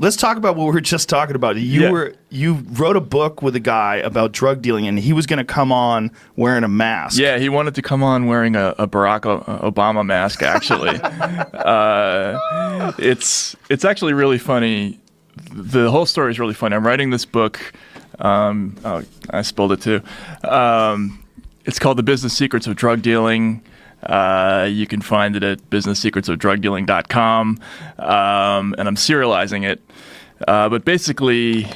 Let's talk about what we were just talking about. You wrote a book with a guy about drug dealing, and he was going to come on wearing a mask. Yeah, he wanted to come on wearing a Barack Obama mask, actually. It's actually really funny. The whole story is really funny. I'm writing this book. I spilled it too. It's called The Business Secrets of Drug Dealing. You can find it at businesssecretsofdrugdealing.com, and I'm serializing it. But basically,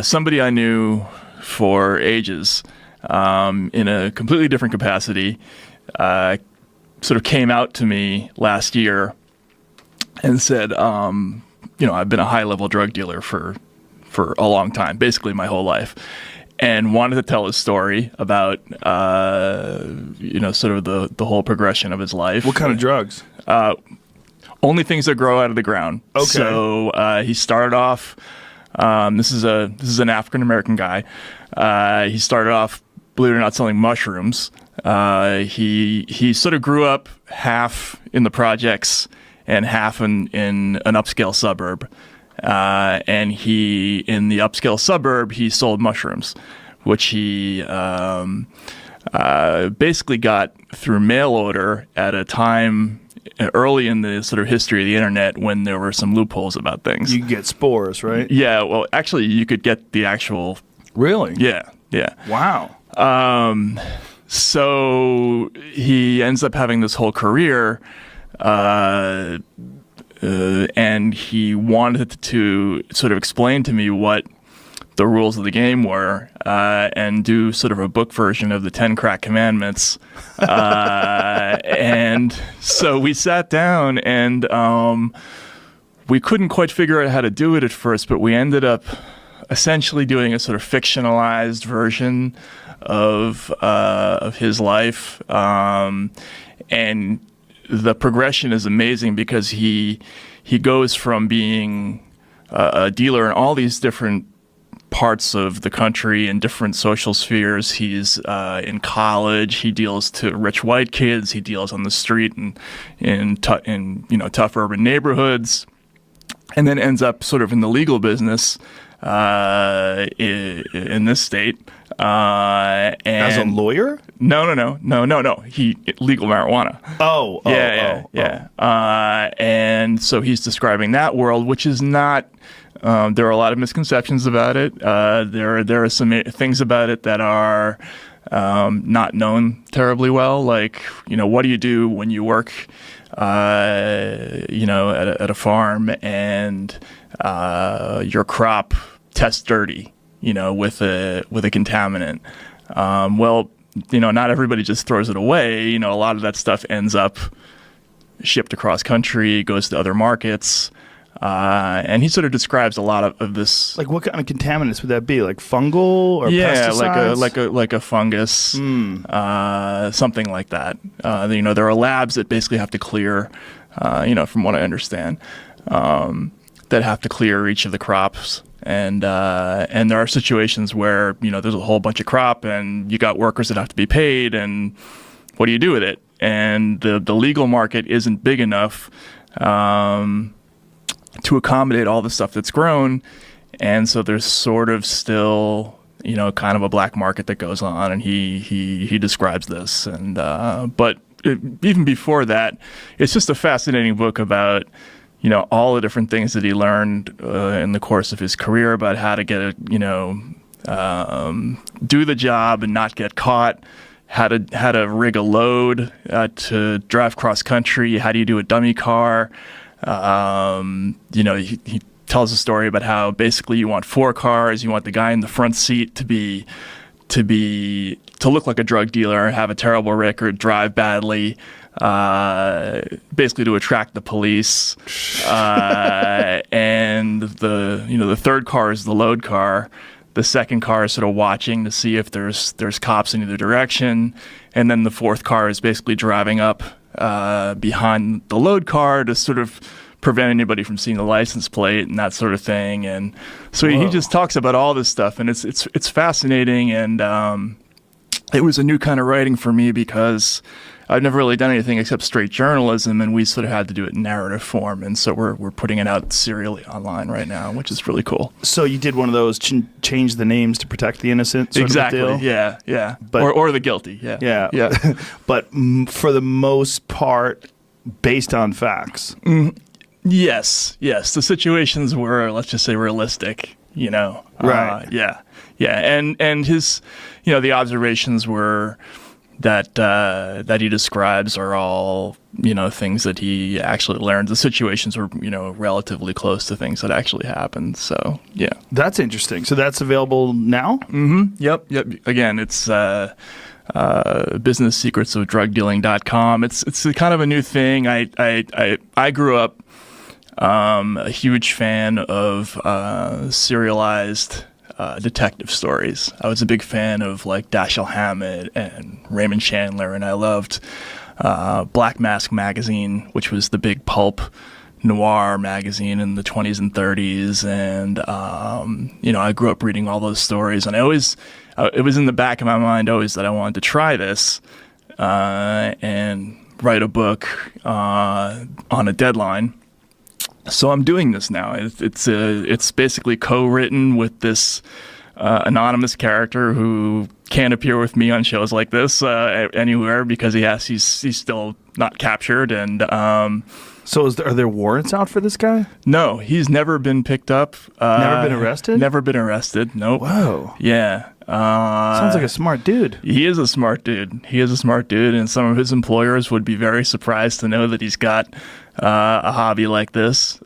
somebody I knew for ages, in a completely different capacity, sort of came out to me last year and said, I've been a high-level drug dealer for a long time, basically my whole life, and wanted to tell his story about, sort of the whole progression of his life. What kind of drugs? Only things that grow out of the ground. Okay. So he started off. This is an African American guy. He started off, believe it or not, selling mushrooms. He sort of grew up half in the projects and half in an upscale suburb. And in the upscale suburb, he sold mushrooms, which he basically got through mail order at a time early in the sort of history of the internet when there were some loopholes about things. You could get spores, right? Yeah, well, actually, you could get the actual... Really? Yeah. Wow. So he ends up having this whole career, and he wanted to sort of explain to me what the rules of the game were, and do sort of a book version of the 10 Crack Commandments. And so we sat down, and we couldn't quite figure out how to do it at first, but we ended up essentially doing a sort of fictionalized version of his life. And the progression is amazing because he goes from being a dealer in all these different parts of the country and different social spheres. He's in college. He deals to rich white kids. He deals on the street and in tough urban neighborhoods, and then ends up sort of in the legal business in this state. And as a lawyer? No. He legal marijuana. Yeah. And so he's describing that world, which is not. There are a lot of misconceptions about it. There are some things about it that are not known terribly well. Like, what do you do when you work, at a farm and your crop tests dirty, with a contaminant? Well, not everybody just throws it away. A lot of that stuff ends up shipped across country, goes to other markets. And he sort of describes a lot of this. Like, what kind of contaminants would that be? Like fungal or pesticides? like a fungus, something like that. There are labs that basically have to clear, from what I understand, that have to clear each of the crops. And there are situations where there's a whole bunch of crop, and you got workers that have to be paid, and what do you do with it? And the legal market isn't big enough to accommodate all the stuff that's grown, and so there's sort of still kind of a black market that goes on, and he describes this, and but even before that, it's just a fascinating book about all the different things that he learned in the course of his career about how to get do the job and not get caught, how to rig a load to drive cross country, how do you do a dummy car. He tells a story about how basically you want 4 cars. You want the guy in the front seat to look like a drug dealer, have a terrible record, drive badly, basically to attract the police. And the third car is the load car. The second car is sort of watching to see if there's cops in either direction, and then the fourth car is basically driving up behind the load car to sort of prevent anybody from seeing the license plate and that sort of thing. And so he just talks about all this stuff, and it's fascinating. And it was a new kind of writing for me because I've never really done anything except straight journalism, and we sort of had to do it in narrative form, and so we're putting it out serially online right now, which is really cool. So you did one of those change the names to protect the innocent sort Exactly. of deal? Yeah. But, or the guilty. Yeah. Yeah. But for the most part, based on facts. Yes. The situations were, let's just say, realistic. Right. Yeah. And his, the observations were that he describes are all, things that he actually learned. The situations were, relatively close to things that actually happened. So, yeah. That's interesting. So that's available now? Mm-hmm. Yep. Again, it's businesssecretsofdrugdealing.com. It's a kind of a new thing. I grew up a huge fan of serialized detective stories. I was a big fan of like Dashiell Hammett and Raymond Chandler, and I loved Black Mask magazine, which was the big pulp noir magazine in the 20s and 30s. And I grew up reading all those stories, and I always it was in the back of my mind always that I wanted to try this and write a book on a deadline. So I'm doing this now. It's basically co-written with this anonymous character who can't appear with me on shows like this anywhere because he's still not captured. And so are there warrants out for this guy? No, he's never been picked up. Never been arrested? Never been arrested. Nope. Whoa. Yeah. Sounds like a smart dude. He is a smart dude. And some of his employers would be very surprised to know that he's got a hobby like this.